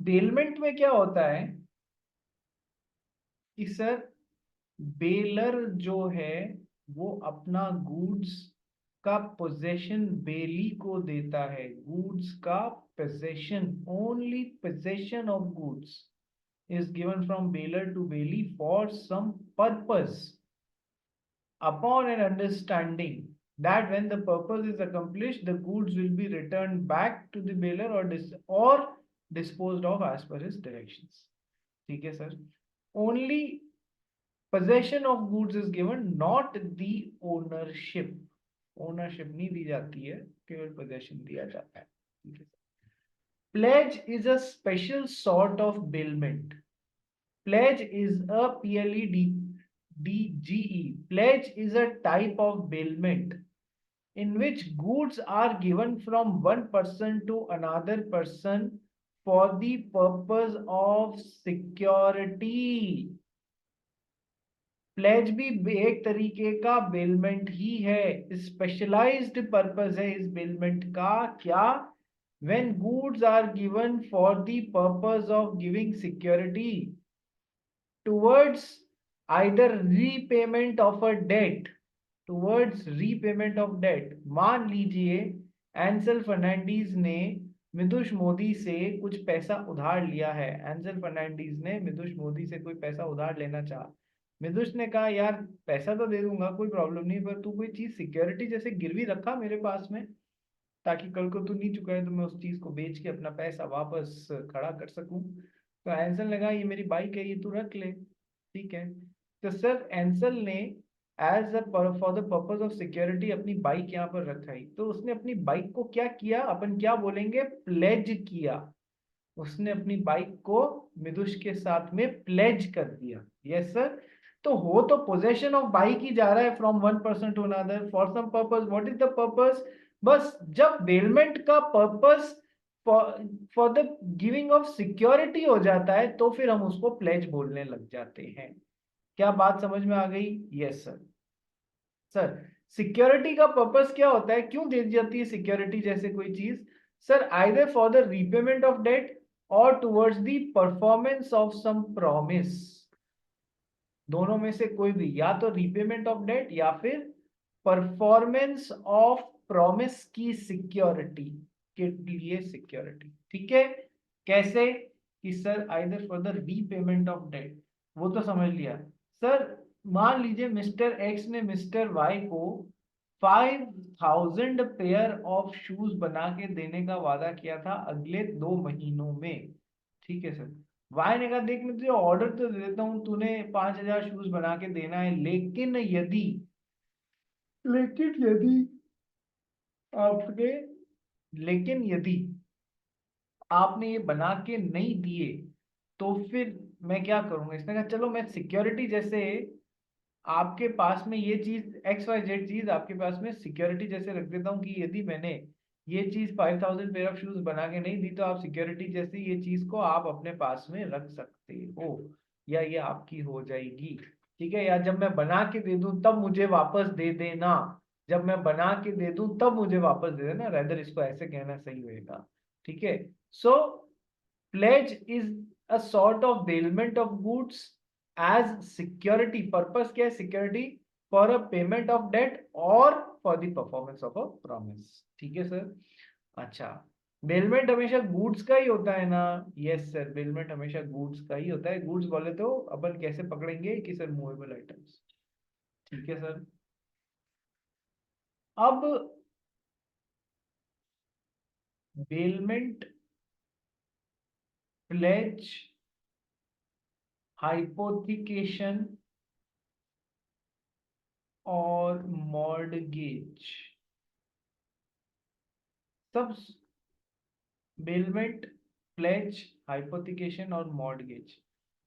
Bailment में क्या होता है कि सर बेलर जो है वो अपना गुड्स का पोजेशन बेली को देता है। गुड्स का possession, only possession of goods is given from bailor to bailee for some purpose upon an understanding that when the purpose is accomplished the goods will be returned back to the baler or disposed of as per his directions। ठीक है sir, only possession of goods is given, not the ownership। Ownership नहीं दी जाती है, केवल possession दिया जाता है। ठीक है। Pledge is a special sort of bailment। Pledge is a PLEDGE। Pledge is a type of bailment in which goods are given from one person to another person for the purpose of security। Pledge भी एक तरीके का bailment ही है, specialised purpose है इस bailment का। क्या? When goods are given for the purpose of giving security towards either repayment of a debt, towards repayment of debt. मान लीजिए एंसल फर्नांडीज ने मिदुष मोदी से कुछ पैसा उधार लिया है। एंसल फर्नांडीज ने मिदुष मोदी से कोई पैसा उधार लेना चाहा। मिदुष ने कहा यार पैसा तो दे दूंगा, कोई प्रॉब्लम नहीं, पर तू कोई चीज सिक्योरिटी जैसे गिरवी रखा मेरे पास में, ताकि कल को तू नहीं चुकाए तो मैं उस चीज को बेच के अपना पैसा वापस खड़ा कर सकूं। तो एंसल ने कहा ये मेरी बाइक है, ये तू रख ले। ठीक है। तो सर एंसल ने as for the purpose of security अपनी बाइक यहाँ पर रखाई। तो उसने अपनी बाइक को क्या किया, अपन क्या बोलेंगे, प्लेज किया। उसने अपनी बाइक को मिदुष के साथ में प्लेज कर दिया। Yes sir. तो हो तो पोजेशन ऑफ बाइक ही जा रहा है from one person to another for some purpose. What is the purpose? बस जब बेलमेंट का purpose for the giving of security हो जाता है तो फिर हम उसको प्लेज बोलने लग जाते हैं। क्या बात समझ में आ गई? Yes sir. सर सिक्योरिटी का पर्पस क्या होता है, क्यों दी जाती है सिक्योरिटी जैसे कोई चीज? Sir either for the repayment of debt और towards the performance of some promise. दोनों में से कोई भी, या तो रीपेमेंट ऑफ डेट या फिर परफॉर्मेंस ऑफ प्रॉमिस की सिक्योरिटी के लिए सिक्योरिटी। ठीक है। कैसे? कि sir either for the repayment of debt, वो तो समझ लिया। सर मान लीजिए मिस्टर एक्स ने मिस्टर वाई को 5000 पेयर ऑफ शूज बना के देने का वादा किया था अगले 2 महीनों में। ठीक है सर। वाई ने कहा देख मैं तुझे ऑर्डर तो दे देता हूँ, तूने 5000 शूज बना के देना है, लेकिन यदि आपने लेकिन यदि आपने ये बना के नहीं दिए तो फिर मैं क्या करूंगा। इसने कहा चलो मैं सिक्योरिटी जैसे आपके पास में ये चीज XYZ चीज आपके पास में सिक्योरिटी जैसे रख देता हूँ कि यदि मैंने ये चीज 5000 पेयर ऑफ शूज बना के नहीं दी तो आप सिक्योरिटी जैसे ये चीज को आप अपने पास में रख सकते हो, या ये आपकी हो जाएगी। ठीक है। या जब मैं बना के दे दूं तब मुझे वापस दे देना, जब मैं बना के दे दूं तब मुझे वापस दे देना, रेदर इसको ऐसे कहना सही होगा। ठीक है। सो pledge is a sort of bailment of goods as security। Purpose क्या है? Security for a payment of debt और for the performance of a promise. ठीक है सर। अच्छा, बेलमेंट हमेशा गुड्स का ही होता है ना? यस सर, बेलमेंट हमेशा गुड्स का ही होता है। गुड्स बोले तो अपन कैसे पकड़ेंगे कि सर मूवेबल आइटम्स। ठीक है सर। अब बेलमेंट, प्लेज, हाइपोथिकेशन और मॉर्टगेज, सब बेलमेंट, प्लेज, हाइपोथिकेशन और मॉर्टगेज,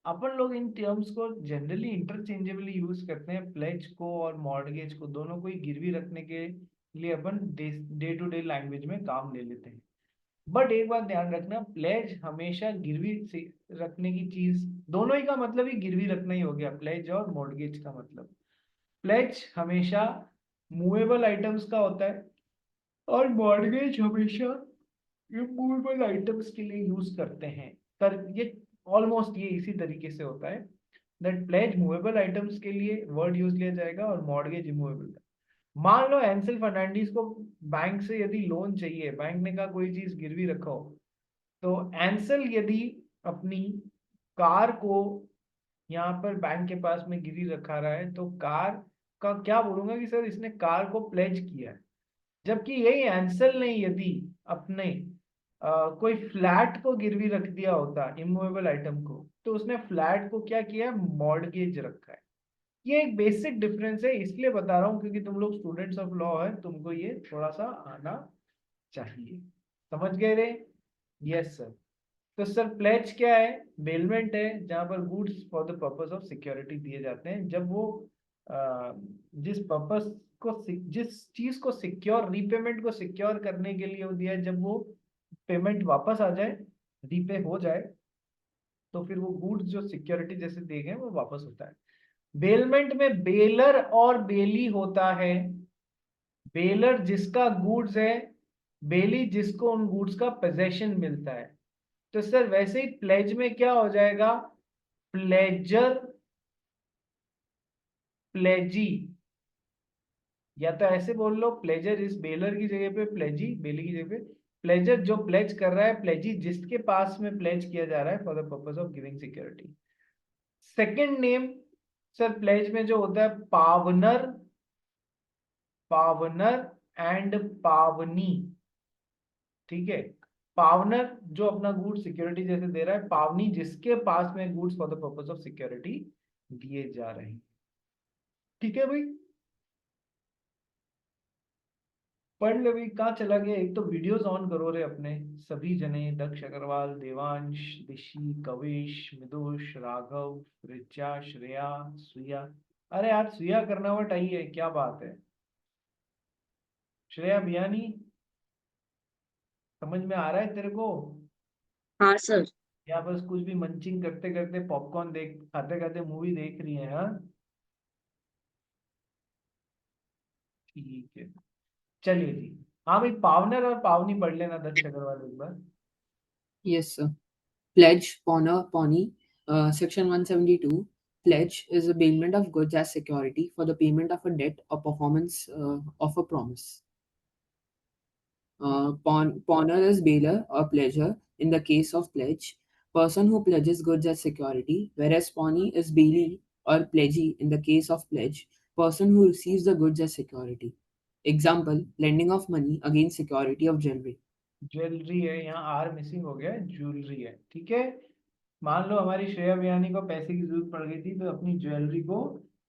अपन लोग इन टर्म्स को जनरली इंटरचेंजेबली यूज करते हैं। प्लेज को और मॉर्टगेज को दोनों को ही गिरवी रखने के लिए अपन डे टू डे लैंग्वेज में काम ले लेते हैं। बट एक बात ध्यान रखना, प्लेज हमेशा गिरवी से रखने की चीज, दोनों ही का मतलब ही गिरवी रखना ही हो गया, प्लेज और मॉर्टगेज का मतलब। प्लेज हमेशा मूवेबल आइटम्स का होता है और मॉर्टगेज हमेशा इमूवेबल आइटम्स के लिए यूज करते हैं। कर ये ऑलमोस्ट ये इसी तरीके से होता है दैट प्लेज मूवेबल आइटम्स के लिए वर्ड यूज लिया जाएगा और मॉर्गेज इमूवेबल। मान लो एंसिल फर्नांडिस को बैंक से यदि लोन चाहिए, बैंक ने कहा कोई चीज गिरवी रखो, तो एंसल यदि अपनी कार को यहाँ पर बैंक के पास में गिरी रखा रहा है, तो कार का क्या बोलूंगा कि सर इसने कार को प्लेज किया है। जबकि यही एंसल ने यदि अपने कोई फ्लैट को गिरवी रख दिया होता इमूवेबल आइटम को, तो उसने फ्लैट को क्या किया, मॉर्गेज रखा है। ये एक बेसिक डिफरेंस है, इसलिए बता रहा हूँ क्योंकि तुम लोग स्टूडेंट्स ऑफ लॉ है, तुमको ये थोड़ा सा आना चाहिए। समझ गए रे? Yes sir. तो सर प्लेज क्या है? बेलमेंट है जहां पर goods for the purpose of security दिए जाते हैं, जब वो जिस पर्पस को, जिस चीज को सिक्योर, रीपेमेंट को सिक्योर करने के लिए वो दिया है, जब वो पेमेंट वापस आ जाए, रीपे हो जाए, तो फिर वो गुड्स जो सिक्योरिटी जैसे दिए गए वो वापस होता है। बेलमेंट में बेलर और बेली होता है। बेलर जिसका गुड्स है, बेली जिसको उन गुड्स का पोजेशन मिलता है। तो सर वैसे ही प्लेज में क्या हो जाएगा, प्लेजर, प्लेजी, या तो ऐसे बोल लो प्लेजर इस बेलर की जगह पे, प्लेजी बेली की जगह पे। प्लेजर जो प्लेज कर रहा है, प्लेजी जिसके पास में प्लेज किया जा रहा है for the purpose of giving security. Second name sir pledge में जो होता है, पावनर, पावनर एंड पावनी। ठीक है, पावनर जो अपना गुड सिक्योरिटी जैसे दे रहा है, पावनी जिसके पास में goods for the purpose of security दिए जा रहे हैं। ठीक है भाई, पढ़ ले भाई। कहाँ चला गया? एक तो वीडियोस ऑन करो रे अपने सभी जने, दक्ष अग्रवाल, देवांश, दिशी, कविश, मिदुष, राघव, ऋचा, श्रेया, सुया। अरे आज सुया करनावट आई है, क्या बात है? श्रेया बियानी, समझ में आ रहा है तेरे को? हाँ सर। या बस कुछ भी मंचिंग करते करते, पॉपकॉर्न देख खाते खाते मूवी देख रही है? हाँ ठीक है, चलिए जी। हाँ भाई, पावनर और पावनी पढ़ लेना दक्ष अग्रवाल एक बार। Yes, sir. Pledge, Pawnee, Pawnee, Section 172. Pledge is a bailment of goods as security for the payment of a debt or performance of a promise. Pawner is bailer or pledger in the case of pledge. Person who pledges goods as security, whereas pawnee is bailee or pledgee in the case of pledge. Person who receives the goods as security. Example: lending of money against security of jewelry. Jewellery है, यहाँ are missing हो गया है, jewellery है। ठीक है, मान लो हमारी श्रेया बियानी को पैसे की जरूरत पड़ गई थी, तो अपनी ज्वेलरी को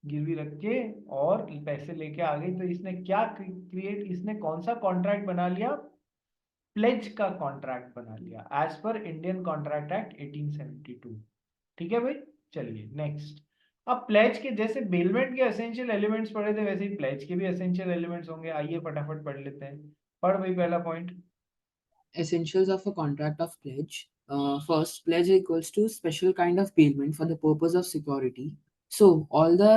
गिरवी रख के और पैसे लेके आ गई, तो इसने क्या क्रिएट, इसने कौन सा कॉन्ट्रैक्ट बना लिया? प्लेज का कॉन्ट्रैक्ट बना लिया as per Indian contract act 1872। ठीक है भाई, चलिए नेक्स्ट। अब प्लेज के जैसे बेलमेंट के एसेंशियल एलिमेंट्स पढ़े थे, वैसे ही प्लेज के भी एसेंशियल एलिमेंट्स होंगे। आइए फटाफट पढ़ लेते हैं। पढ़ भाई पहला point. Essentials of a contract of pledge. First, pledge equals to special kind of payment for the purpose of security. So, all the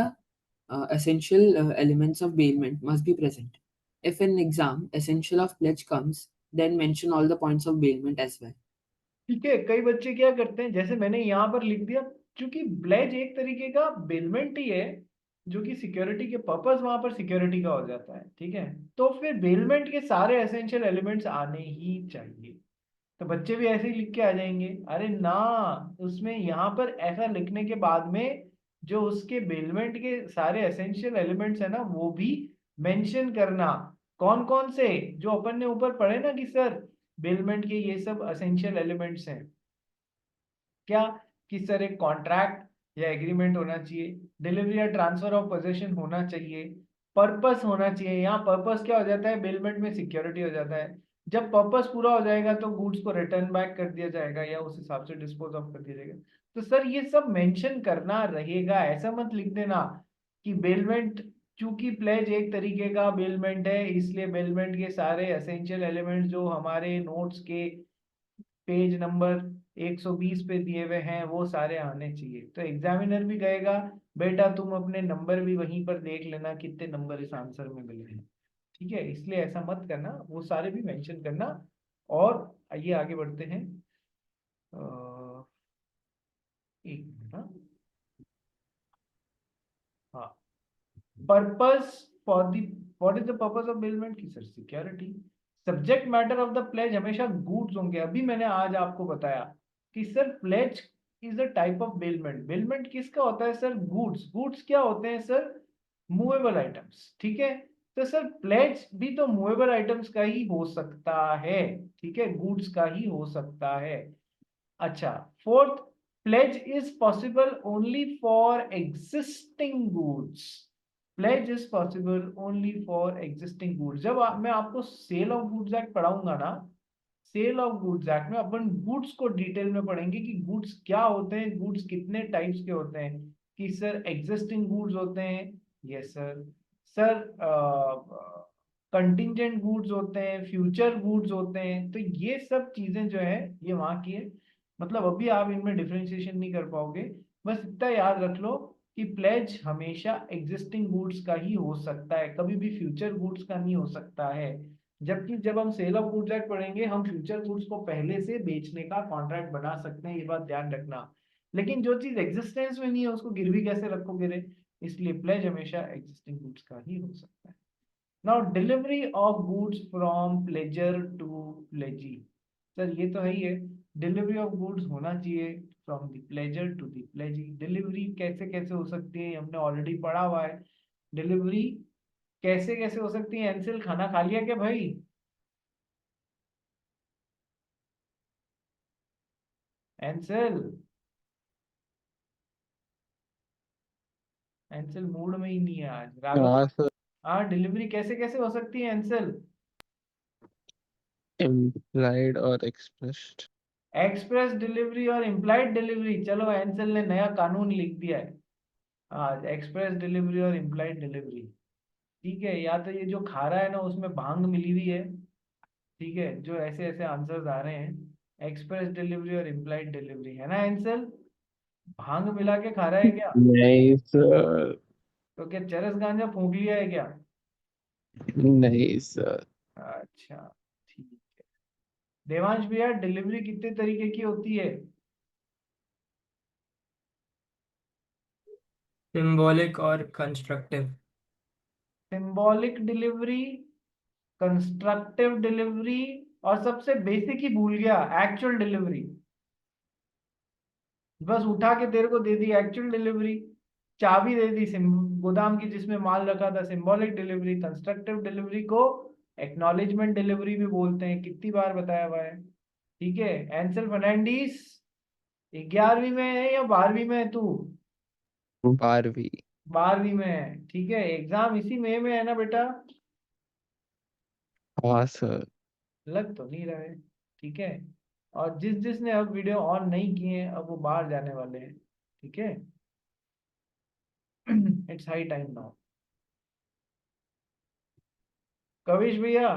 essential elements of bailment must be present. If in exam, essential of pledge comes, then mention all the points of bailment as well. ठीक है, कई बच्चे क्या करते हैं, जैसे मैंने यहाँ पर लिख दिया, क्योंकि प्लेज एक तरीके का बेलमेंट ही है, जो कि सिक्योरिटी के पर्पस वहां पर सिक्योरिटी का हो जाता है। ठीक है, तो फिर बेलमेंट के सारे एसेंशियल एलिमेंट्स आने ही चाहिए। तो बच्चे भी ऐसे ही लिख के आ जाएंगे, अरे ना, उसमें यहाँ पर ऐसा लिखने के बाद में जो उसके बेलमेंट के सारे एसेंशियल एलिमेंट्स है ना, वो भी मेंशन करना। कौन कौन से? जो अपन ने ऊपर पढ़े ना कि सर बेलमेंट के ये सब एसेंशियल एलिमेंट्स हैं। क्या? कि सर एक कॉन्ट्रैक्ट या एग्रीमेंट होना चाहिए, डिलीवरी या ट्रांसफर ऑफ पोजेशन होना चाहिए, पर्पस होना चाहिए। यहाँ पर्पस क्या हो जाता है, बेलमेंट में सिक्योरिटी हो जाता है। जब पर्पस पूरा हो जाएगा तो गुड्स को रिटर्न बैक कर दिया जाएगा या उस हिसाब से डिस्पोज ऑफ कर दिया जाएगा। तो सर ये सब मेंशन करना रहेगा, ऐसा मत लिख देना कि बेलमेंट, चूंकि प्लेज एक तरीके का बेलमेंट है, इसलिए बेलमेंट के सारे एसेंशियल एलिमेंट्स जो हमारे नोट्स के पेज नंबर 120 पे दिए हुए हैं वो सारे आने चाहिए। तो एग्जामिनर भी कहेगा बेटा तुम अपने नंबर भी वहीं पर देख लेना कितने नंबर इस आंसर में मिले हैं। ठीक है, इसलिए ऐसा मत करना, वो सारे भी मेंशन करना और आइए आगे बढ़ते हैं। एक मिनट। हाँ, purpose for the what is the purpose of bailment की sir? Security. Subject matter of the pledge हमेशा गुड्स होंगे। अभी मैंने आज आपको बताया कि sir pledge is a type of bailment. Bailment किसका होता है सर? गुड्स। गुड्स क्या होते हैं सर? Movable items. ठीक है, तो सर प्लेज भी तो मूवेबल आइटम्स का ही हो सकता है। ठीक है, गुड्स का ही हो सकता है। अच्छा, fourth, pledge is possible only for existing goods. Pledge is possible only for existing goods. जब मैं आपको सेल ऑफ गुड्स एक्ट पढ़ाऊंगा ना, सेल ऑफ गुड्स एक्ट में अपन गुड्स को डिटेल में पढ़ेंगे कि गुड्स क्या होते हैं, गुड्स कितने टाइप्स के होते हैं। कि सर एग्जिस्टिंग गुड्स होते हैं, yes sir. Sir contingent goods होते हैं, फ्यूचर गुड्स होते हैं। तो ये सब चीजें जो है ये वहां की है। मतलब अभी आप इनमें डिफरेंशिएशन नहीं कर पाओगे। बस इतना याद रख लो कि प्लेज हमेशा एग्जिस्टिंग गुड्स का ही हो सकता है, कभी भी फ्यूचर गुड्स का नहीं हो सकता है। जबकि जब हम सेल ऑफ गुड्स एक्ट पढ़ेंगे, हम फ्यूचर गुड्स को पहले से बेचने का कॉन्ट्रैक्ट बना सकते हैं, ये बात ध्यान रखना। लेकिन जो चीज एग्जिस्टेंस में नहीं है उसको गिरवी कैसे रखोगे रे? इसलिए प्लेज हमेशा एग्जिस्टिंग गुड्स का ही हो सकता है। Now delivery of goods from pledger to pledgee. Sir ये तो है ही है, डिलीवरी ऑफ गुड्स होना चाहिए from the pledger to the pledgee. Delivery कैसे कैसे हो सकती है हमने ऑलरेडी पढ़ा हुआ है। डिलीवरी कैसे कैसे हो सकती है? एंसिल खाना खा लिया क्या भाई? एंसिल, एंसिल मूड में ही नहीं है आज। राघव, हाँ सर। हाँ डिलीवरी कैसे कैसे हो सकती है एंसिल? इम्प्लाइड और एक्सप्रेस्ड। एक्सप्रेस डिलीवरी और इम्प्लाइड डिलीवरी। चलो एंसिल ने नया कानून लिख दिया है। हाँ, एक्सप्रेस डिलीवरी और इम्प्लाइड डिलीवरी। ठीक है, या तो ये जो खा रहा है ना उसमें भांग मिली हुई है। ठीक है, जो ऐसे ऐसे आंसर्स आ रहे हैं, एक्सप्रेस डिलीवरी और इम्प्लाइड डिलीवरी, है ना एंसल? भांग मिला के खा रहा है क्या? नहीं सर। तो क्या चरस गांजा फूंक लिया है क्या? नहीं सर। अच्छा, ठीक है। देवांश भैया, डिलीवरी कितने तरीके की होती है? सिंबॉलिक और constructive. Symbolic delivery, constructive delivery, और सबसे बेसिक ही भूल गया, एक्चुअल डिलीवरी। बस उठा के तेरे को दे दी एक्चुअल डिलीवरी, चाबी दे दी गोदाम की जिसमें माल रखा था, सिंबॉलिक डिलीवरी। कंस्ट्रक्टिव डिलीवरी को एक्नॉलेजमेंट डिलीवरी भी बोलते हैं, कितनी बार बताया हुआ है। ठीक है, एंसल फर्नांडीज 11वीं में है या 12वीं में है तू? 12वीं। 12वीं में है, ठीक है। एग्जाम इसी मई में है ना बेटा? हाँ सर। लग तो नहीं रहा है। ठीक है, और जिस जिसने अब वीडियो ऑन नहीं किए हैं अब वो बाहर जाने वाले हैं। ठीक है, it's high time now. Kavish भैया,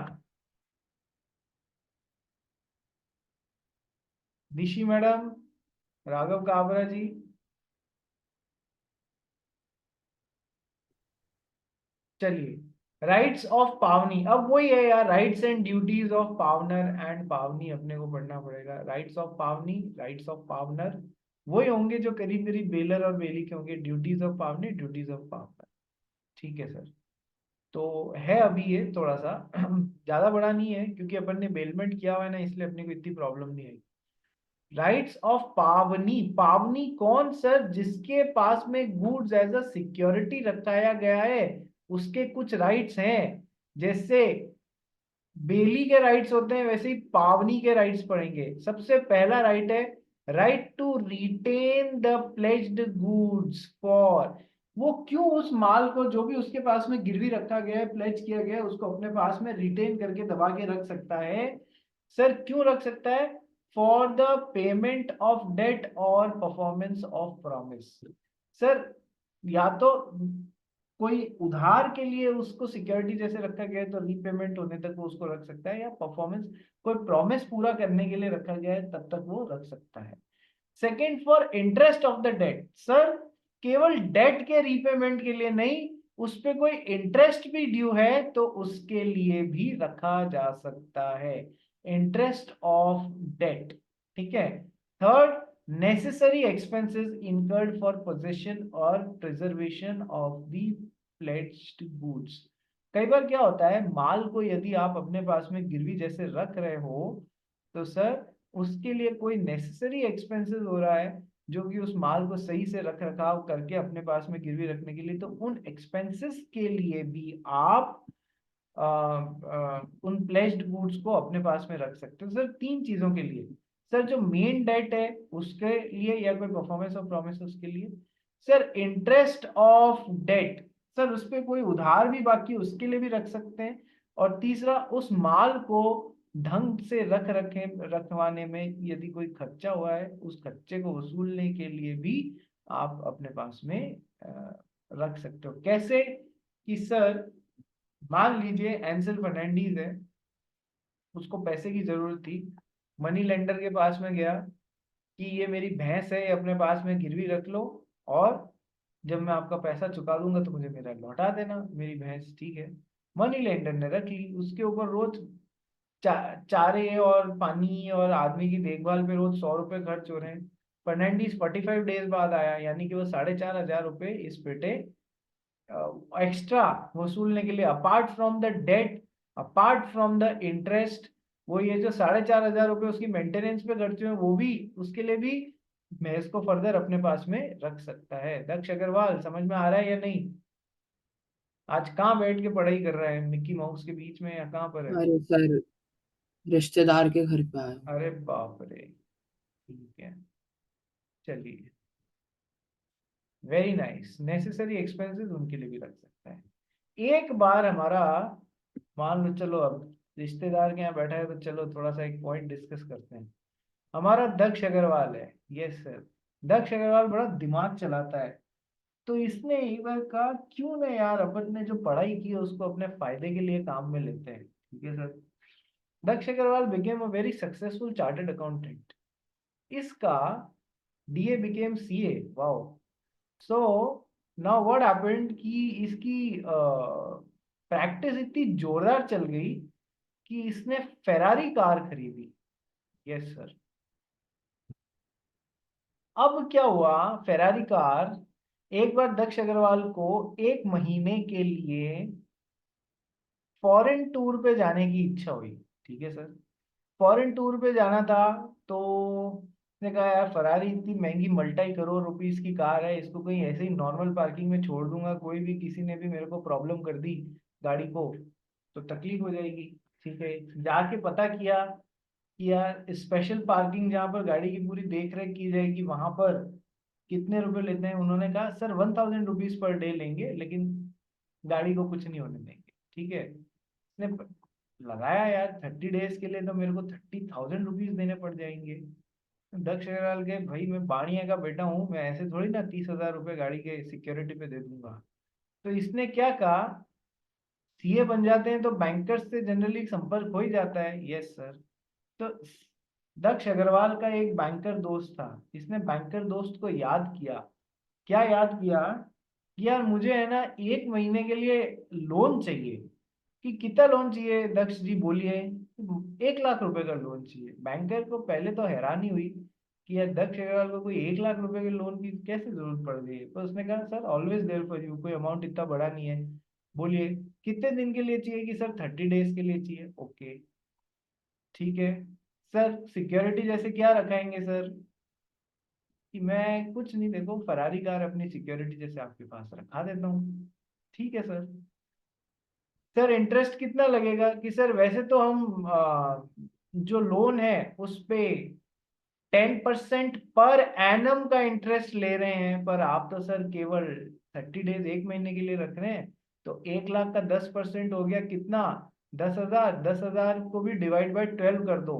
निशी मैडम, राघव काबरा जी, चलिए। राइट्स ऑफ पावनी, अब वही है यार, rights and duties of pawnor and pawnee अपने को पढ़ना पड़ेगा। Rights of pawnee, rights of pawnor वही होंगे जो करीब करीब बेलर और बेली के होंगे। ड्यूटीज ऑफ पावनी, ड्यूटीज ऑफ पावनर। ठीक है सर, तो है अभी ये थोड़ा सा ज्यादा बड़ा नहीं है क्योंकि अपन ने बेलमेंट किया हुआ है ना, इसलिए अपने को इतनी प्रॉब्लम नहीं आई। राइट्स ऑफ पावनी, पावनी कौन सर? जिसके पास में गुड्स एज अ सिक्योरिटी रखाया गया है उसके कुछ राइट्स हैं। जैसे बेली के राइट्स होते हैं वैसे ही पावनी के राइट्स पढ़ेंगे। सबसे पहला राइट है right to retain the pledged goods for. वो क्यों उस माल को जो भी उसके पास में गिरवी रखा गया है, प्लेज किया गया है, उसको अपने पास में रिटेन करके दबा के रख सकता है? सर क्यों रख सकता है? For the payment of debt और परफॉर्मेंस ऑफ प्रॉमिस। सर या तो कोई उधार के लिए उसको सिक्योरिटी जैसे रखा गया है तो रीपेमेंट होने तक वो उसको रख सकता है, या परफॉर्मेंस कोई प्रॉमिस पूरा करने के लिए रखा गया है तब तक वो रख सकता है। Second, for interest of the debt. Sir केवल डेट के रीपेमेंट के लिए नहीं, उस पे कोई इंटरेस्ट भी ड्यू है तो उसके लिए भी रखा जा सकता है। इंटरेस्ट ऑफ डेट, ठीक है। Third, necessary expenses incurred for possession और preservation of the pledged goods. कई बार क्या होता है, माल को यदि आप अपने पास में गिरवी जैसे रख रहे हो तो सर उसके लिए कोई नेसेसरी एक्सपेंसेस हो रहा है, जो कि उस माल को सही से रख रखाव करके अपने पास में गिरवी रखने के लिए, तो उन एक्सपेंसेस के लिए भी आप उन प्लेज्ड गुड्स को अपने पास में रख सकते हो। सर तीन चीजों के लिए, सर जो मेन डेट है उसके लिए, या कोई परफॉर्मेंस ऑफ प्रॉमिस उसके लिए, sir interest of debt, sir उस पर कोई उधार भी बाकी उसके लिए भी रख सकते हैं, और तीसरा उस माल को ढंग से रखवाने में यदि कोई खर्चा हुआ है उस खर्चे को वसूलने के लिए भी आप अपने पास में रख सकते हो। कैसे कि सर मान लीजिए एंसेल फर्नांडीज है, उसको पैसे की जरूरत थी, मनी लेंडर के पास में गया कि ये मेरी भैंस है, ये अपने पास में गिरवी रख लो, और जब मैं आपका पैसा चुका दूंगा तो मुझे मेरा लौटा देना मेरी भैंस, ठीक है। मनी लेंडर ने रख ली, उसके ऊपर रोज चारे और पानी और आदमी की देखभाल पे रोज 100 रुपए खर्च हो रहे हैं। फर्नांडीज 45 डेज बाद आया, यानी कि वो 4,500 रुपए इस बेटे एक्स्ट्रा वसूलने के लिए, apart from the debt, apart from the interest, वो ये जो 4,500 रुपए उसकी मेंटेनेंस पे खर्चे हुए वो भी, उसके लिए भी मैं इसको फर्दर अपने पास में रख सकता है। दक्ष अग्रवाल समझ में आ रहा है या नहीं? आज कहाँ बैठ के पढ़ाई कर रहा है, मिक्की माउस के बीच में या कहाँ पर है? अरे सर, रिश्तेदार के घर पे आया। अरे बाप रे, ठीक है, चलिए, वेरी नाइस। नेसेसरी एक्सपेंसेस उनके लिए भी रख सकता है। एक बार हमारा, मान लो चलो अब रिश्तेदार के यहाँ बैठा है तो चलो थोड़ा सा एक पॉइंट डिस्कस करते हैं। हमारा दक्ष अग्रवाल है, यस सर, दक्ष अग्रवाल बड़ा दिमाग चलाता है, तो इसने एक बार कहा क्यों ना यार अपन ने जो पढ़ाई की है उसको अपने फायदे के लिए काम में लेते हैं, ठीक है sir. Daksh Agarwal became a very successful chartered accountant. इसका DA became CA, wow. So now what happened कि इसकी प्रैक्टिस इतनी जोरदार चल गई कि इसने फेरारी कार खरीदी, यस सर। अब क्या हुआ, फेरारी कार, एक बार दक्ष अग्रवाल को 1 महीने के लिए फॉरेन टूर पे जाने की इच्छा हुई, ठीक है सर। फॉरेन टूर पे जाना था, तो उसने कहा यार फरारी इतनी महंगी मल्टी करोड़ रुपीस की कार है, इसको कहीं ऐसे ही नॉर्मल पार्किंग में छोड़ दूंगा, कोई भी किसी ने भी मेरे को प्रॉब्लम कर दी गाड़ी को तो तकलीफ हो जाएगी, ठीक है। जाके पता किया कि यार स्पेशल पार्किंग जहाँ पर गाड़ी की पूरी देख रेख की जाएगी वहां पर कितने रुपए लेते हैं। उन्होंने कहा सर 1,000 रुपीज पर डे लेंगे, लेकिन गाड़ी को कुछ नहीं होने देंगे, ठीक है। उसने लगाया यार 30 डेज के लिए तो मेरे को 30,000 रुपीज देने पड़ जाएंगे। दक्ष अग्रवाल के भाई मैं बाणिया का बेटा हूँ, मैं ऐसे थोड़ी ना 30,000 रुपये गाड़ी के सिक्योरिटी पे दे दूंगा। तो इसने क्या कहा, सीए बन जाते हैं तो बैंकर्स से जनरली संपर्क हो ही जाता है, यस सर। तो दक्ष अग्रवाल का एक बैंकर दोस्त था, इसने बैंकर दोस्त को याद किया, क्या याद किया कि यार मुझे है ना 1 महीने के लिए लोन चाहिए। कि कितना लोन चाहिए दक्ष जी बोलिए? 1 लाख रुपए का लोन चाहिए। बैंकर को पहले तो हैरानी हुई कि यार दक्ष अग्रवाल को कोई 1 लाख रुपए के लोन की कैसे जरूरत पड़ गई है, तो उसने कहा sir always there for you, कोई अमाउंट इतना बड़ा नहीं है, बोलिए कितने दिन के लिए चाहिए? कि सर 30 डेज के लिए चाहिए। ओके ठीक है सर, सिक्योरिटी जैसे क्या रखाएंगे सर? कि मैं कुछ नहीं, देखो फरारी कार अपनी सिक्योरिटी जैसे आपके पास रखा देता हूँ। ठीक है सर। सर इंटरेस्ट कितना लगेगा? कि सर वैसे तो हम जो लोन है उस पे 10% पर एनम का इंटरेस्ट ले रहे हैं, पर आप तो सर केवल 30 डेज 1 महीने के लिए रख रहे हैं, तो 1 लाख का 10% हो गया कितना? 10,000। 10,000 को भी डिवाइड बाय 12 कर दो,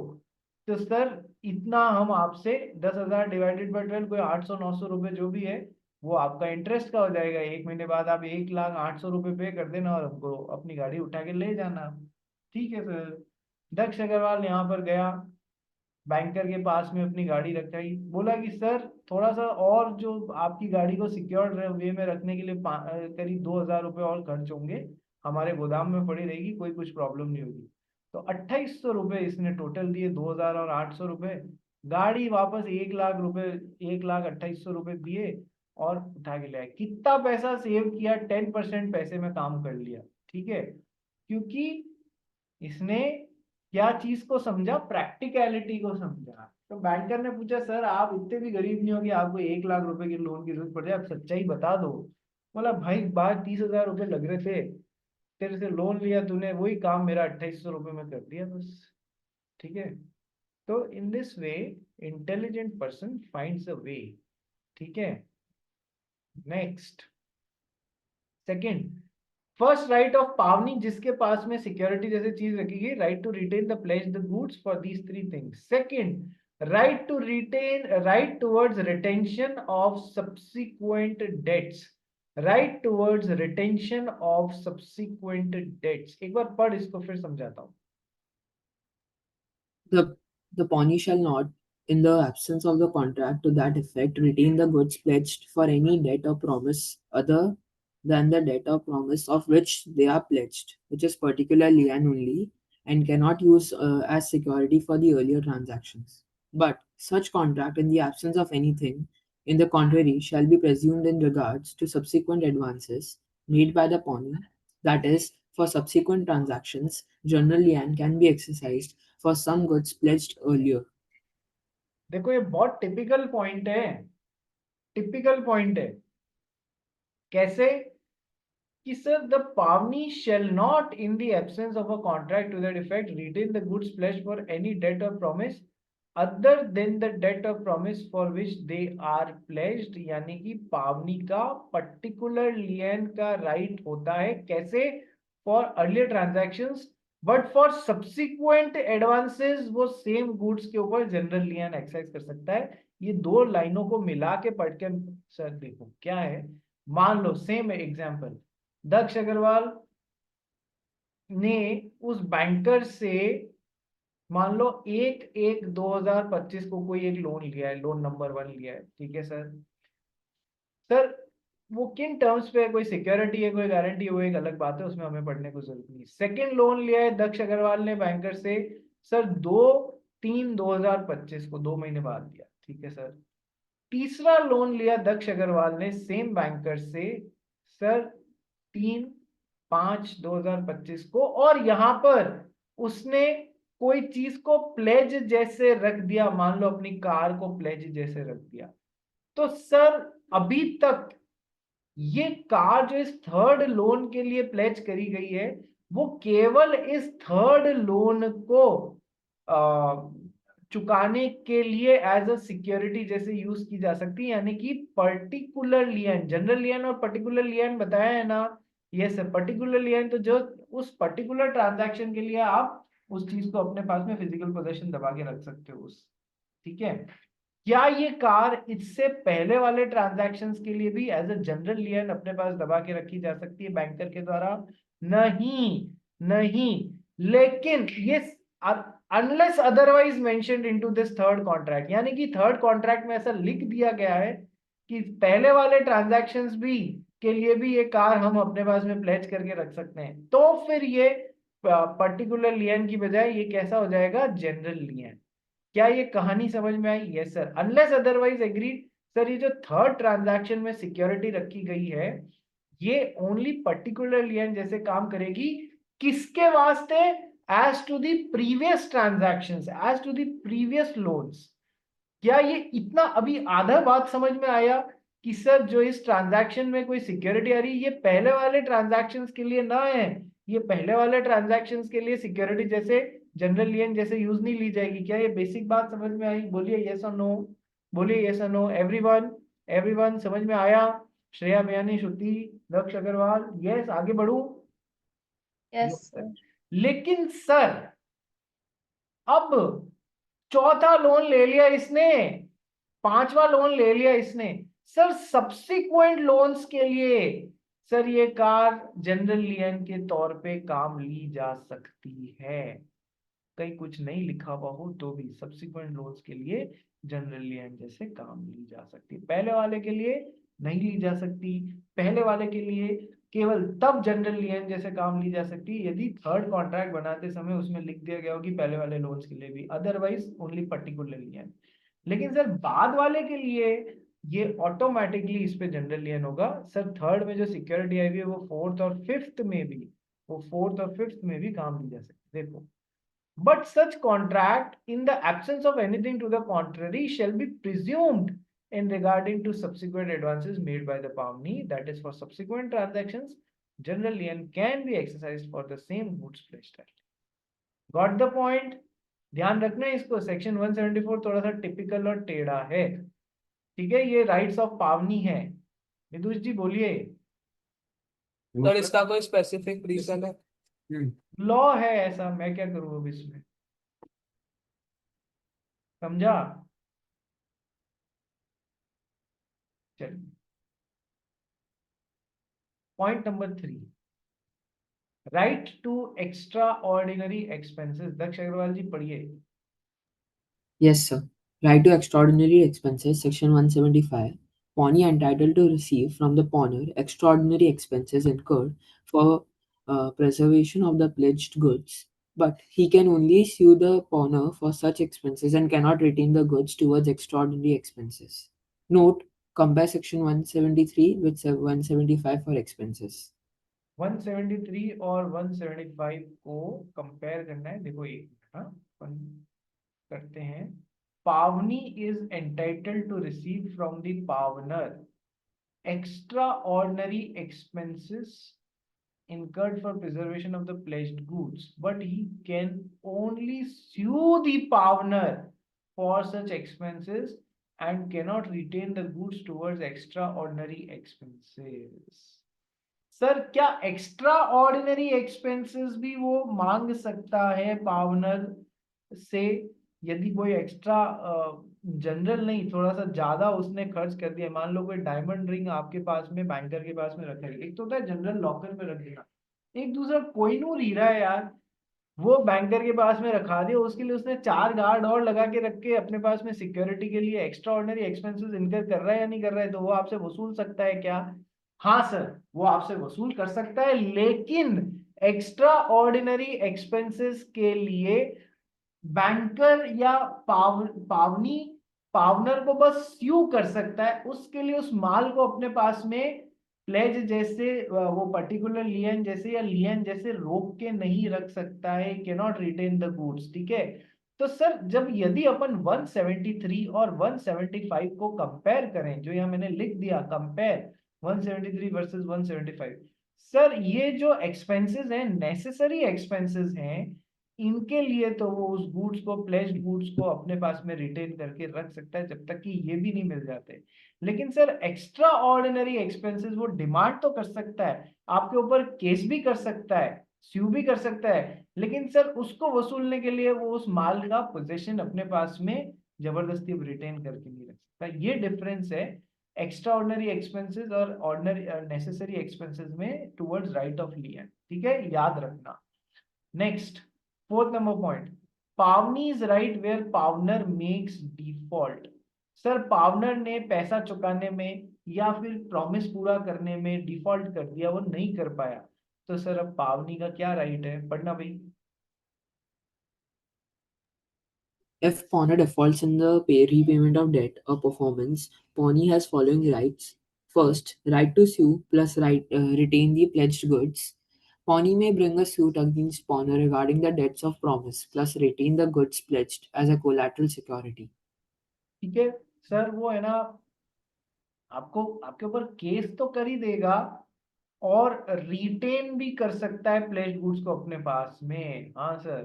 तो सर इतना हम आपसे 10,000 डिवाइडेड बाय 12, कोई 800-900 रुपये जो भी है वो आपका इंटरेस्ट का हो जाएगा। 1 महीने बाद आप 1,08,000 रुपये पे कर देना और हमको अपनी गाड़ी उठा के ले जाना। ठीक है सर। दक्ष अग्रवाल यहाँ पर गया, बैंकर के पास में अपनी गाड़ी रखाई, बोला कि सर थोड़ा सा और जो आपकी गाड़ी को सिक्योर्ड वे में रखने के लिए करीब 2,000 रुपये और खर्च होंगे, हमारे गोदाम में पड़ी रहेगी, कोई कुछ प्रॉब्लम नहीं होगी। तो 2800 रुपए इसने टोटल दिए, 2000 और 800 रुपए। गाड़ी वापस 1 लाख रुपए, 1,28,000 रुपए दिए और उठा के ले आए। कितना पैसा सेव किया? 10% पैसे में काम कर लिया। ठीक है, क्योंकि इसने क्या चीज को समझा? प्रैक्टिकलिटी को समझा। तो बैंकर ने पूछा, सर आप इतने भी गरीब नहीं हो कि आपको 1 लाख रुपए की लोन की जरूरत पड़ जाए, आप सच्चाई बता दो। बोला, भाई बाहर 30,000 रुपए लग रहे थे, तेरे से लोन लिया, तूने वही काम मेरा 2800 रुपए में कर दिया बस। ठीक है, तो in this way intelligent person finds a way. ठीक है, next second, first right of pawnee, जिसके पास में सिक्योरिटी जैसे चीज रखी गई, right to retain the pledge the goods for these 3 things. Second, right to retain, right towards retention of subsequent debts, right towards retention of subsequent debts. एक बार पढ़ इसको, फिर समझाता हूं। The pawnee shall not, in the absence of the contract to that effect, retain the goods pledged for any debt or promise other than the debt or promise of which they are pledged, which is particular lien only, and cannot use as security for the earlier transactions. But such contract, in the absence of anything in the contrary, shall be presumed in regards to subsequent advances made by the pawnee, that is, for subsequent transactions, general lien can be exercised for some goods pledged earlier. देखो ये बहुत typical point है, typical point है। कैसे कि sir, the pawnee shall not in the absence of a contract to that effect retain the goods pledged for any debt और promise other than the debt of promise for which they are pledged. यानी कि पावनी का particular लियन का right होता है, कैसे? For earlier transactions, but for subsequent advances वो सेम गुड्स के ऊपर जनरल लियन एक्सरसाइज कर सकता है। ये दो लाइनों को मिला के पढ़ के सर देखो क्या है। मान लो सेम एग्जांपल, दक्ष अग्रवाल ने उस बैंकर से मान लो 1/1/2025 को कोई एक लोन लिया है, लोन नंबर 1 लिया है। ठीक है सर, सर वो किन टर्म्स पे है? कोई सिक्योरिटी है, कोई गारंटी है, वो एक अलग बात है, उसमें हमें पढ़ने को जरूरत नहीं। सेकंड लोन लिया है दक्ष अग्रवाल ने बैंकर से, सर 2/3/2025 को, 2 महीने बाद दिया। ठीक है सर, तीसरा लोन लिया दक्ष अग्रवाल ने सेम बैंकर से, सर 3/5/2025 को, और यहां पर उसने कोई चीज को प्लेज जैसे रख दिया, मान लो अपनी कार को प्लेज जैसे रख दिया। तो सर अभी तक ये कार जो इस थर्ड लोन के लिए प्लेज करी गई है, वो केवल इस थर्ड लोन को चुकाने के लिए एज अ सिक्योरिटी जैसे यूज की जा सकती है। यानी कि पर्टिकुलर लियन, जनरल लियन और पर्टिकुलर लियन बताया है ना? यस, पर्टिकुलर लियन तो जो उस पर्टिकुलर ट्रांजैक्शन के लिए आप उस चीज को अपने पास में फिजिकल पोजेशन दबा के रख सकते हो उस। ठीक है, क्या ये कार इससे पहले वाले ट्रांजैक्शंस के लिए भी एज अ जनरल लियन अपने पास दबा के रखी जा सकती है बैंकर के द्वारा? नहीं, नहीं। लेकिन ये unless otherwise mentioned into this third contract, यानी कि थर्ड कॉन्ट्रैक्ट में ऐसा लिख दिया गया है कि पहले वाले ट्रांजैक्शंस भी के लिए भी ये कार हम अपने पास में प्लेज करके रख सकते हैं, तो फिर ये पर्टिकुलर लियन की बजाय ये कैसा हो जाएगा? General lien. क्या ये कहानी समझ में आई? Yes sir, unless otherwise agreed. Sir ये जो थर्ड ट्रांजैक्शन में सिक्योरिटी रखी गई है, ये ओनली पर्टिकुलर लियन जैसे काम करेगी। किसके वास्ते? As to the previous transactions, as to the previous loans. क्या ये इतना अभी आधा बात समझ में आया कि सर जो इस ट्रांजैक्शन में कोई सिक्योरिटी आ रही है, ये पहले वाले ट्रांजैक्शंस के लिए ना है, ये पहले वाले ट्रांजैक्शंस के लिए सिक्योरिटी जैसे जनरल लियन जैसे यूज नहीं ली जाएगी। क्या ये बेसिक बात समझ में आई? बोलिए यस और नो, बोलिए यस और नो। एवरीवन, एवरीवन समझ में आया? श्रेया बयानी, श्रुति, दक्ष अग्रवाल, यस। आगे बढ़ू? Yes sir. लेकिन सर अब चौथा लोन ले लिया इसने, पांचवा लोन ले लिया इसने, सर सब्सिक्वेंट लोन्स के लिए सर ये कार जनरल लियन के तौर पे काम ली जा सकती है। कहीं कुछ नहीं लिखा हुआ हो तो भी सब्सिक्वेंट लोन्स के लिए जनरल लियन जैसे काम ली जा सकती है। पहले वाले के लिए नहीं ली जा सकती। पहले वाले के लिए केवल तब जनरल लिएन जैसे काम ली जा सकती है यदि थर्ड कॉन्ट्रैक्ट बनाते समय उसमें लिख दिया गया हो कि पहले वाले लोन्स के लिए भी, अदरवाइज ओनली पर्टिकुलर लिएन। लेकिन सर बाद वाले के लिए ये ऑटोमेटिकली इस पे जनरल लिएन होगा। सर थर्ड में जो सिक्योरिटी आई हुई है वो फोर्थ और फिफ्थ में भी काम ली जा सकती है। देखो, but such contract in the absence of anything to the contrary shall be presumed in regarding to subsequent advances made by the pawnee, that is for subsequent transactions general lien can be exercised for the same goods pledged at। got the point? ध्यान रखना है इसको, section 174 थोड़ा सा typical और टेढ़ा है, ठीक है। ये राइट्स ऑफ पावनी है। विदुष जी बोलिए। सर इसका कोई स्पेसिफिक रीजन है? लॉ है ऐसा, मैं क्या करूं अब इसमें, समझा? चलिए, point number 3, right to extraordinary expenses. Daksh Agarwal ji पढ़िए। Yes, sir. Right to extraordinary expenses, Section 175. Pawnee entitled to receive from the pawner extraordinary expenses incurred for preservation of the pledged goods, but he can only sue the pawner for such expenses and cannot retain the goods towards extraordinary expenses. Note, compare Section 173 with 175 for expenses. 173 और 175 को compare करना है। देखो एक करते हैं। Pawnee is entitled to receive from the pawnor extraordinary expenses incurred for preservation of the pledged goods, but he can only sue the pawnee for such expenses and cannot retain the goods towards extraordinary expenses। Sir क्या extra ordinary expenses भी वो मांग सकता है पावनर से? यदि कोई extra general नहीं, थोड़ा सा ज्यादा उसने खर्च कर दिया, मान लो कोई डायमंड रिंग आपके पास में बैंकर के पास में रखा है, एक तो होता है जनरल लॉकर में रख देना, एक दूसरा कोहिनूर हीरा है यार, वो बैंकर के पास में रखा दिया, उसके लिए उसने 4 गार्ड और लगा के रख के अपने पास में सिक्योरिटी के लिए एक्स्ट्रा ऑर्डिनरी एक्सपेंसेस इनकर कर रहा है या नहीं कर रहा है, तो वो आपसे वसूल सकता है क्या? हाँ सर, वो आपसे वसूल कर सकता है, लेकिन एक्स्ट्रा ऑर्डिनरी एक्सपेंसेस के लिए बैंकर या पावनी पावनर को बस स्यू कर सकता है, उसके लिए उस माल को अपने पास में प्लेज जैसे वो पर्टिकुलर लियन जैसे या लियन जैसे रोक के नहीं रख सकता है, can not retain the goods, ठीक है। तो सर जब यदि अपन 173 और 175 को कंपेयर करें, जो यहाँ मैंने लिख दिया कंपेयर 173 वर्सेस 175, सर ये जो एक्सपेंसेस हैं नेसेसरी एक्सपेंसेस हैं, इनके लिए तो वो उस गुड्स को प्लेज्ड गुड्स को अपने पास में रिटेन करके रख सकता है जब तक कि ये भी नहीं मिल जाते। लेकिन सर एक्स्ट्रा ऑर्डिनरी एक्सपेंसेस वो डिमांड तो कर सकता है, आपके ऊपर केस भी कर सकता है, स्यू भी कर सकता है, लेकिन सर उसको वसूलने के लिए वो उस माल का पोजीशन अपने पास में जबरदस्ती रिटेन करके नहीं रख सकता। ये डिफरेंस है एक्स्ट्रा ऑर्डिनरी एक्सपेंसेस और ऑर्डिनरी नेसेसरी एक्सपेंसेस में टुवर्ड्स राइट ऑफ लियन, ठीक है, याद रखना। Next, fourth number point, pawnee is right where pawnor makes default. Sir pawnor ने पैसा चुकाने में या फिर प्रॉमिस पूरा करने में डिफॉल्ट कर दिया, वो नहीं कर पाया, तो सर अब पावनी का क्या राइट है? पढ़ना भाई। If pawner defaults in the repayment of debt or performance, pawnee has following rights. First, right to sue plus retain the pledged goods. Pawnee may bring a suit against pawner regarding the debts of promise plus retain the goods pledged as a collateral security. ठीक है sir, वो है ना, आपको आपके ऊपर case तो कर ही देगा और रिटेन भी कर सकता है प्लेज्ड गुड्स को अपने पास में। हाँ सर,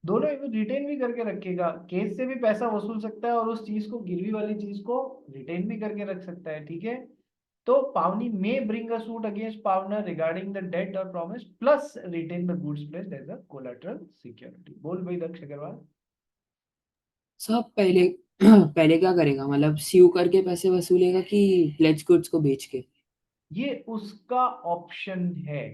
दोनों रिटेन भी करके रखेगा, केस से भी पैसा वसूल सकता है और उस चीज को, गिरवी वाली चीज को रिटेन भी करके रख सकता है, ठीक है। तो pawnee may bring a suit against pawnor regarding the debt और promise plus retain the goods placed as a collateral security. बोल भाई दक्ष अग्रवाल। सब पहले पहले क्या करेगा, मतलब स्यू करके पैसे वसूलेगा कि प्लेज गुड्स को बेच के? ये उसका ऑप्शन है,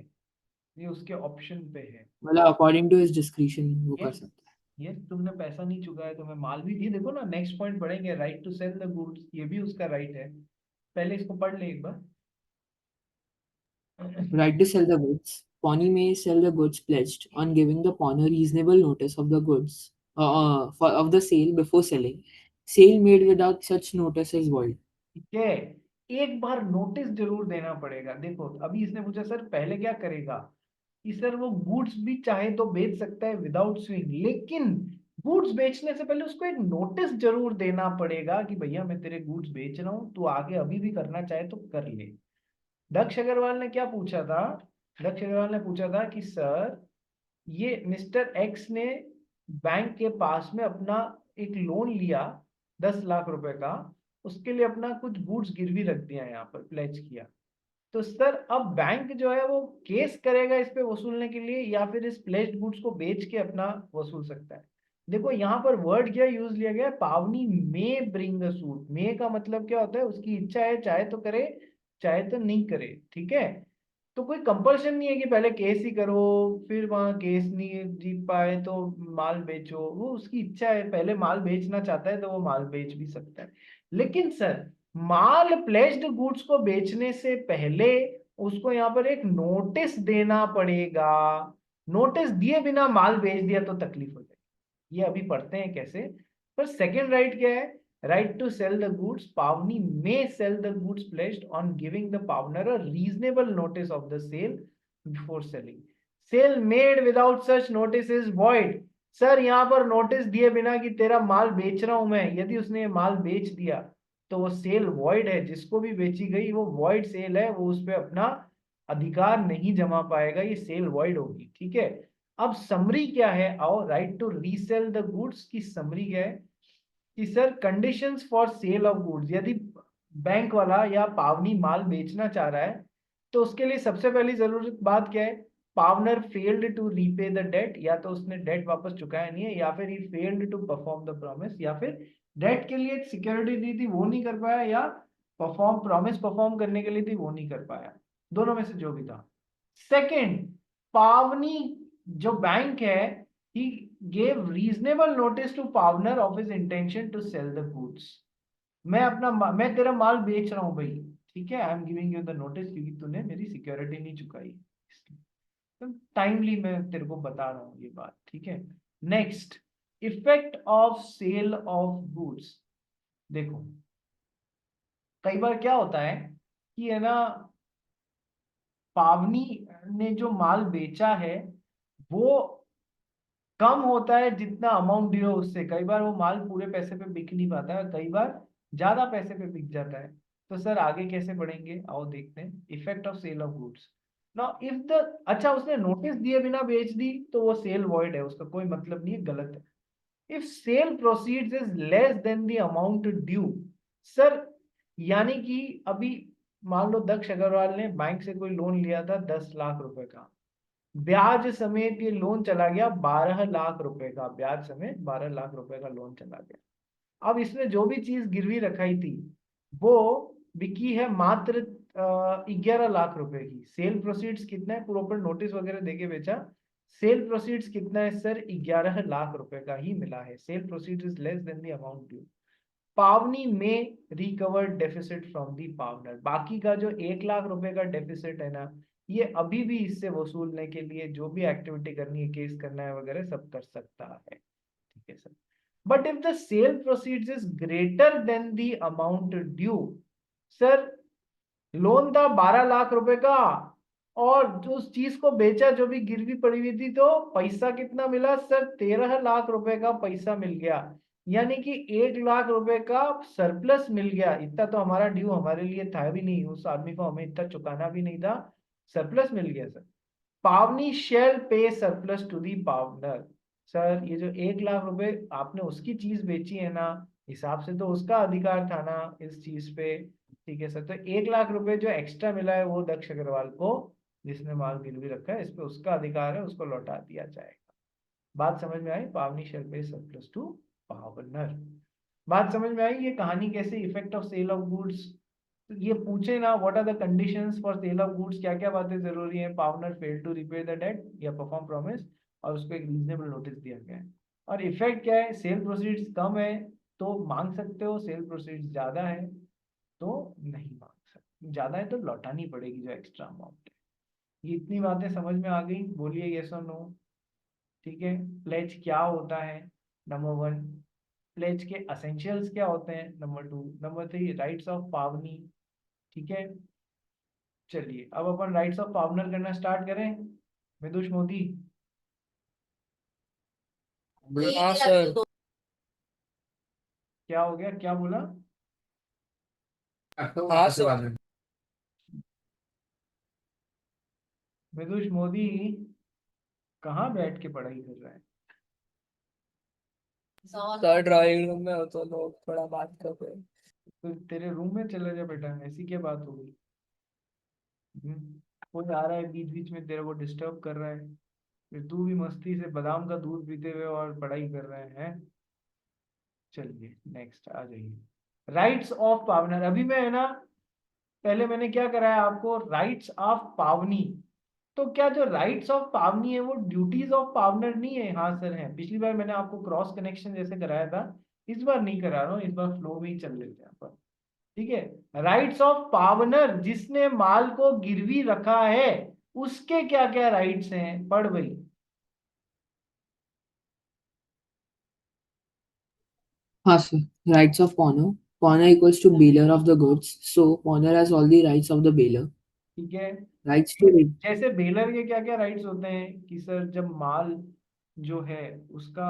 ये उसके ऑप्शन पे है, मतलब अकॉर्डिंग टू हिज डिस्क्रिशन वो कर Yes. सकता है। ये तुमने पैसा नहीं चुकाया, तुम्हें माल भी, ये देखो ना नेक्स्ट पॉइंट पढ़ेंगे, right to sell the goods, ये भी उसका राइट है। पहले इसको पढ़ ले एक बार। Right to sell the goods. Pawnee may sell the goods pledged on giving the pawner reasonable notice of the goods of the sale before selling. Sale made without such notice is void. ठीक है, एक बार notice जरूर देना पड़ेगा। देखो अभी इसने पूछा सर पहले क्या करेगा, कि सर वो गुड्स भी चाहे तो बेच सकता है विदाउट स्विंग, लेकिन गुड्स बेचने से पहले उसको एक नोटिस जरूर देना पड़ेगा कि भैया मैं तेरे गुड्स बेच रहा हूं, तू आगे अभी भी करना चाहे तो कर ले। दक्ष अग्रवाल ने क्या पूछा था, दक्ष अग्रवाल ने पूछा था कि सर ये मिस्टर एक्स ने बैंक के पास में अपना एक लोन लिया 10 लाख रुपए का, उसके लिए अपना कुछ गुड्स गिरवी रख दिया, यहाँ पर प्लेज किया, तो सर अब बैंक जो है वो केस करेगा इस पे वसूलने के लिए, या फिर इस प्लेज्ड गुड्स को बेच के अपना वसूल सकता है। देखो यहाँ पर वर्ड क्या यूज लिया गया है, पावनी में ब्रिंग अ सूट। मे का मतलब क्या होता है, उसकी इच्छा है, चाहे तो करे चाहे तो नहीं करे, ठीक है। तो कोई कंपल्शन नहीं है कि पहले केस ही करो, फिर वहां केस नहीं जीत पाए तो माल बेचो, वो उसकी इच्छा है, पहले माल बेचना चाहता है तो वो माल बेच भी सकता है। लेकिन सर माल प्लेज्ड गुड्स को बेचने से पहले उसको यहाँ पर एक नोटिस देना पड़ेगा। नोटिस दिए बिना माल बेच दिया तो तकलीफ हो जाएगी, ये अभी पढ़ते हैं कैसे। पर सेकंड राइट क्या है, right to sell the goods, Pavni may sell the goods pledged on giving the Pavner a reasonable notice of the sale before selling. Sale made without such notice is void. Sir यहाँ पर notice दिए बिना कि तेरा माल बेच रहा हूं मैं, यदि उसने ये माल बेच दिया तो वो सेल वॉइड है, जिसको भी बेची गई वो वॉइड सेल है, वो उस पर अपना अधिकार नहीं जमा पाएगा, ये सेल वॉइड होगी, ठीक है। अब समरी क्या है, आओ, right to resell the goods की समरी क्या है कि sir conditions for sale of goods, यदि बैंक वाला या पावनी माल बेचना चाह रहा है तो उसके लिए सबसे पहली जरूरत बात क्या है, pawnor failed to repay the debt, या तो उसने डेट वापस चुकाया नहीं है, या फिर he failed to perform the promise, या फिर डेट के लिए सिक्योरिटी दी थी वो नहीं कर पाया, या प्रॉमिस परफॉर्म करने के लिए थी वो नहीं कर पाया, दोनों में से जो भी था। सेकेंड, पावनी जो बैंक है, he gave reasonable notice to Pavner of his intention to sell the goods. मैं तेरा माल बेच रहा हूं भाई, ठीक है, I am giving you the notice क्योंकि तूने मेरी सिक्योरिटी नहीं चुकाई, तो टाइमली मैं तेरे को बता रहा हूँ ये बात, ठीक है। Next, effect of sale of goods. देखो कई बार क्या होता है कि है ना, पावनी ने जो माल बेचा है वो कम होता है जितना अमाउंट ड्यू उससे, कई बार वो माल पूरे पैसे पे बिक नहीं पाता है, कई बार ज्यादा पैसे पे बिक जाता है। तो सर आगे कैसे बढ़ेंगे, आओ देखते हैं। Effect of sale of goods, now if the, अच्छा उसने नोटिस दिए बिना बेच दी तो वो सेल वॉइड है, उसका कोई मतलब नहीं है, गलत है। If sale proceeds is less than the amount due, sir यानी कि अभी मान लो दक्ष अग्रवाल ने बैंक से कोई लोन लिया था 10 लाख रुपए का, ब्याज समेत ये लोन चला गया 12 लाख रुपए का, ब्याज समेत 12 लाख रुपए का लोन चला गया। अब इसने जो भी चीज गिरवी रखाई थी वो बिकी है मात्र 11 लाख रुपए की। सेल प्रोसीड्स कितना है, प्रॉपर नोटिस वगैरह देके बेचा, सेल प्रोसीड्स कितना है सर, 11 लाख रुपए का ही मिला है। Sale proceeds is less than the amount due. Pawnee में recover deficit from the pawner, बाकी का जो 1 लाख रुपए का डेफिसिट है ना, ये अभी भी इससे वसूलने के लिए जो भी एक्टिविटी करनी है, केस करना है वगैरह सब कर सकता है, ठीक है sir. But if the sale proceeds is greater than the amount due, sir loan था 12 लाख रुपए का और जो उस चीज को बेचा जो भी गिरवी पड़ी हुई थी, तो पैसा कितना मिला सर, 13 लाख रुपए का पैसा मिल गया, यानी कि 1 लाख रुपए का सरप्लस मिल गया। इतना तो हमारा ड्यू हमारे लिए था भी नहीं, उस आदमी को हमें इतना चुकाना भी नहीं था, सरप्लस मिल गया सर। पावनी शेल पे सरप्लस टू दी पावनर, सर ये जो 1 लाख रुपए आपने उसकी चीज बेची है ना, हिसाब से तो उसका अधिकार था ना इस चीज पे, ठीक है सर। तो 1 लाख रुपए जो एक्स्ट्रा मिला है वो दक्ष अग्रवाल को, जिसने माल गिरवी रखा है, इस पे उसका अधिकार है, उसको लौटा दिया जाएगा। बात समझ में आई, पावनी शेल पे सरप्लस टू पावनर, बात समझ में आई। ये कहानी कैसे, effect of sale of goods, ये पूछे ना what are the conditions for sale of goods, क्या क्या बातें जरूरी हैं, pawnor fail to repay the debt या परफॉर्म प्रॉमिस, और उसको एक रीजनेबल नोटिस दिया गया है। और इफेक्ट क्या है, सेल प्रोसीड्स कम है तो मांग सकते हो, सेल प्रोसीड्स ज्यादा है तो नहीं मांग सकते, ज्यादा है तो लौटानी पड़ेगी जो एक्स्ट्रा अमाउंट है। ये इतनी बातें समझ में आ गई? बोलिए यस और नो। ठीक है, प्लेज क्या होता है? नंबर 1। प्लेज के असेंशियल्स क्या होते हैं? नंबर 2। नंबर 3, राइट्स ऑफ पावनी। ठीक है, चलिए अब अपन राइट्स ऑफ पावनर करना स्टार्ट करें। विदुष मोदी, हाँ सर। क्या हो गया, क्या बोला? हाँ सर। विदुष मोदी कहाँ बैठ के पढ़ाई कर रहा है? सर ड्राइंग रूम में हो तो लोग थोड़ा बात कर रहे हैं। तो तेरे रूम में चला जा बेटा, ऐसी क्या बात हो गई? कोई आ रहा है बीच बीच में तेरे को डिस्टर्ब कर रहा है, फिर तू भी मस्ती से बादाम का दूध पीते हुए और पढ़ाई कर रहे हैं। चलिए नेक्स्ट आ जाइए। Rights of pawnor. अभी मैं है ना, पहले मैंने क्या कराया आपको, राइट्स ऑफ पावनी। तो क्या जो राइट्स ऑफ पावनी है वो ड्यूटीज ऑफ पावनर नहीं है? हाँ सर है। पिछली बार मैंने आपको क्रॉस कनेक्शन जैसे कराया था, इस बार नहीं करा रहा हूँ, इस बार फ्लो में ही चल लेते हैं अपन। ठीक है, राइट्स ऑफ पावनर, जिसने माल को गिरवी रखा है उसके क्या क्या राइट्स हैं? पढ़ भाई। हाँ sir. Rights of pawners. Pawner equals to bearer of the goods. So pawner has all the rights of the bailor. ठीक है, Rights to जैसे बेलर के क्या क्या राइट्स होते हैं कि सर जब माल जो है उसका